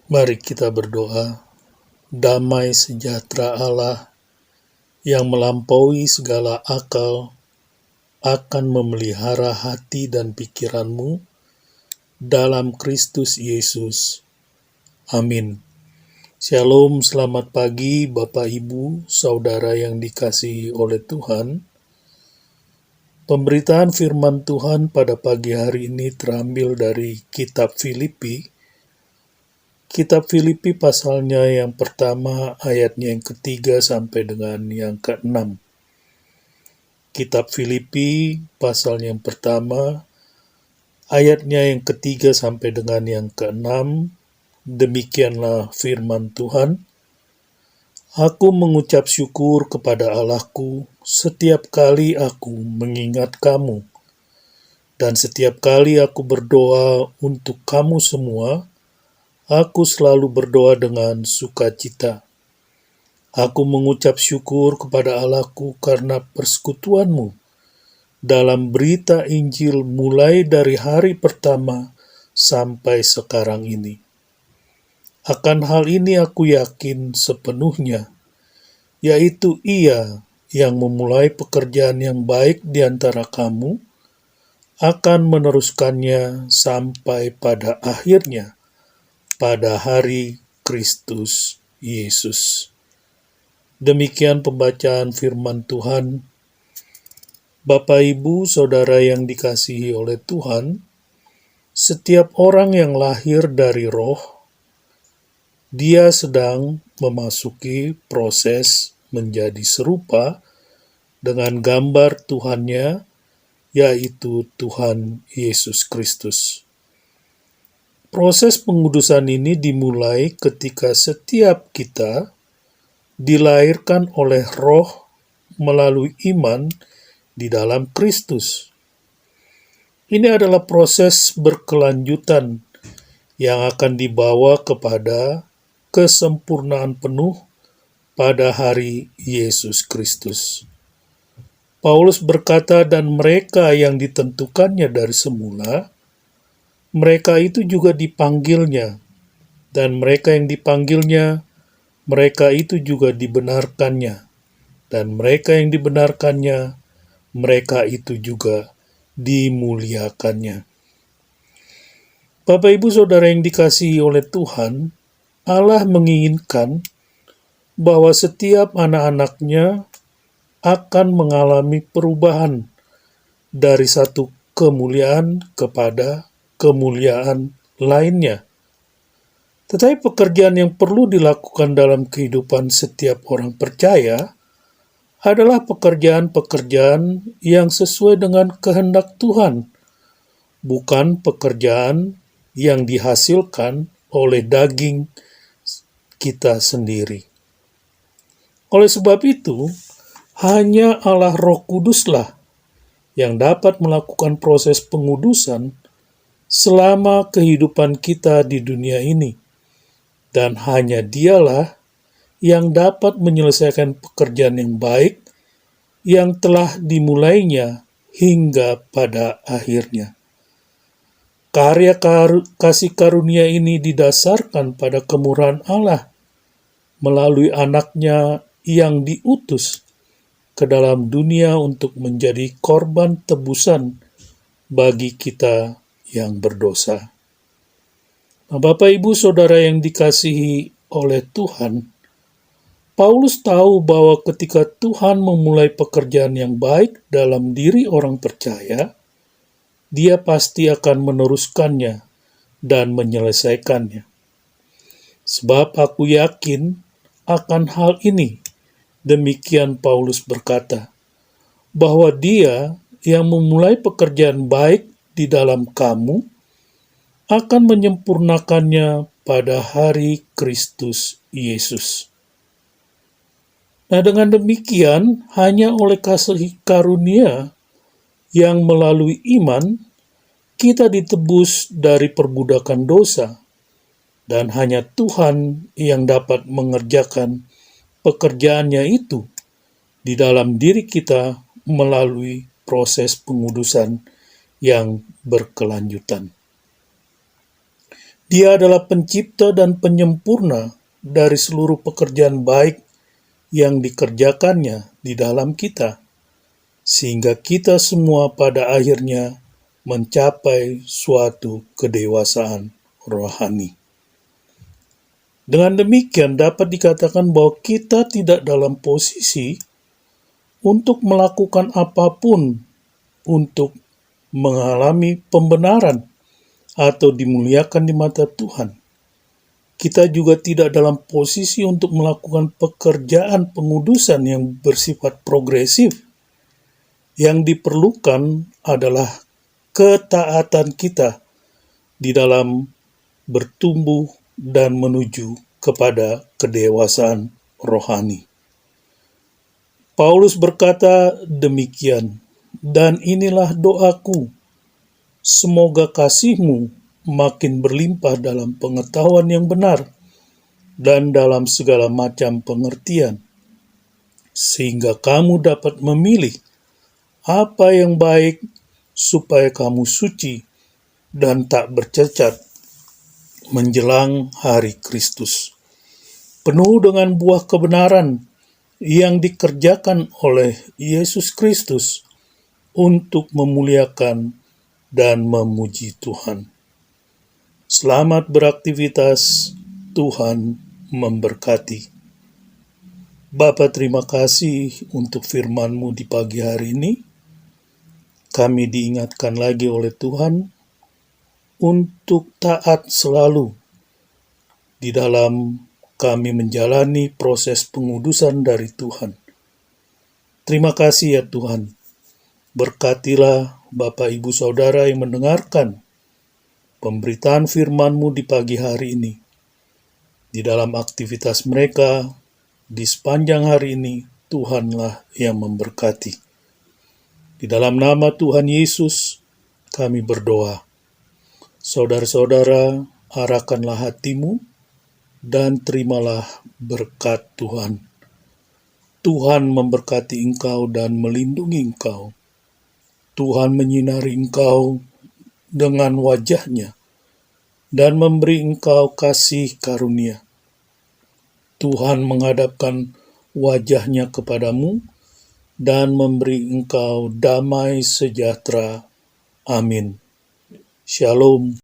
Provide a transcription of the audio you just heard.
Mari kita berdoa. Damai sejahtera Allah yang melampaui segala akal akan memelihara hati dan pikiranmu dalam Kristus Yesus. Amin. Shalom, selamat pagi Bapak Ibu, Saudara yang dikasihi oleh Tuhan. Pemberitaan firman Tuhan pada pagi hari ini terambil dari Kitab Filipi. Kitab Filipi pasalnya yang pertama, ayatnya yang ketiga sampai dengan yang keenam. Kitab Filipi pasalnya yang pertama, ayatnya yang ketiga sampai dengan yang keenam. Demikianlah firman Tuhan. Aku mengucap syukur kepada Allahku setiap kali aku mengingat kamu, dan setiap kali aku berdoa untuk kamu semua. Aku selalu berdoa dengan sukacita. Aku mengucap syukur kepada Allahku karena persekutuanmu dalam berita Injil mulai dari hari pertama sampai sekarang ini. Akan hal ini aku yakin sepenuhnya, yaitu Ia yang memulai pekerjaan yang baik di antara kamu akan meneruskannya sampai pada akhirnya, pada hari Kristus Yesus. Demikian pembacaan firman Tuhan. Bapak, Ibu, Saudara yang dikasihi oleh Tuhan, setiap orang yang lahir dari Roh, dia sedang memasuki proses menjadi serupa dengan gambar Tuhannya, yaitu Tuhan Yesus Kristus. Proses pengudusan ini dimulai ketika setiap kita dilahirkan oleh Roh melalui iman di dalam Kristus. Ini adalah proses berkelanjutan yang akan dibawa kepada kesempurnaan penuh pada hari Yesus Kristus. Paulus berkata, dan mereka yang ditentukannya dari semula, mereka itu juga dipanggilnya, dan mereka yang dipanggilnya, mereka itu juga dibenarkannya, dan mereka yang dibenarkannya, mereka itu juga dimuliakannya. Bapak, Ibu, Saudara yang dikasihi oleh Tuhan, Allah menginginkan bahwa setiap anak-anaknya akan mengalami perubahan dari satu kemuliaan kepada kemuliaan lainnya. Tetapi pekerjaan yang perlu dilakukan dalam kehidupan setiap orang percaya adalah pekerjaan-pekerjaan yang sesuai dengan kehendak Tuhan, bukan pekerjaan yang dihasilkan oleh daging kita sendiri. Oleh sebab itu, hanya Allah Roh Kuduslah yang dapat melakukan proses pengudusan selama kehidupan kita di dunia ini, dan hanya Dialah yang dapat menyelesaikan pekerjaan yang baik yang telah dimulainya hingga pada akhirnya. Karya kasih karunia ini didasarkan pada kemurahan Allah melalui anaknya yang diutus ke dalam dunia untuk menjadi korban tebusan bagi kita yang berdosa. Nah, Bapak, Ibu, Saudara yang dikasihi oleh Tuhan, Paulus tahu bahwa ketika Tuhan memulai pekerjaan yang baik dalam diri orang percaya, Dia pasti akan meneruskannya dan menyelesaikannya. Sebab aku yakin akan hal ini, demikian Paulus berkata, bahwa Dia yang memulai pekerjaan baik di dalam kamu akan menyempurnakannya pada hari Kristus Yesus. Nah, dengan demikian, hanya oleh kasih karunia yang melalui iman, kita ditebus dari perbudakan dosa, dan hanya Tuhan yang dapat mengerjakan pekerjaannya itu di dalam diri kita melalui proses pengudusan yang berkelanjutan. Dia adalah pencipta dan penyempurna dari seluruh pekerjaan baik yang dikerjakannya di dalam kita, sehingga kita semua pada akhirnya mencapai suatu kedewasaan rohani. Dengan demikian dapat dikatakan bahwa kita tidak dalam posisi untuk melakukan apapun untuk mengalami pembenaran atau dimuliakan di mata Tuhan. Kita juga tidak dalam posisi untuk melakukan pekerjaan pengudusan yang bersifat progresif. Yang diperlukan adalah ketaatan kita di dalam bertumbuh dan menuju kepada kedewasaan rohani. Paulus berkata demikian, dan inilah doaku, semoga kasihmu makin berlimpah dalam pengetahuan yang benar dan dalam segala macam pengertian, sehingga kamu dapat memilih apa yang baik supaya kamu suci dan tak bercacat menjelang hari Kristus, penuh dengan buah kebenaran yang dikerjakan oleh Yesus Kristus untuk memuliakan dan memuji Tuhan. Selamat beraktivitas, Tuhan memberkati. Bapa, terima kasih untuk firman-Mu di pagi hari ini. Kami diingatkan lagi oleh Tuhan untuk taat selalu di dalam kami menjalani proses pengudusan dari Tuhan. Terima kasih ya Tuhan. Berkatilah Bapak Ibu Saudara yang mendengarkan pemberitaan firman-Mu di pagi hari ini. Di dalam aktivitas mereka, di sepanjang hari ini, Tuhanlah yang memberkati. Di dalam nama Tuhan Yesus, kami berdoa. Saudara-saudara, arahkanlah hatimu dan terimalah berkat Tuhan. Tuhan memberkati engkau dan melindungi engkau. Tuhan menyinari engkau dengan wajah-Nya dan memberi engkau kasih karunia. Tuhan menghadapkan wajah-Nya kepadamu dan memberi engkau damai sejahtera. Amin. Shalom.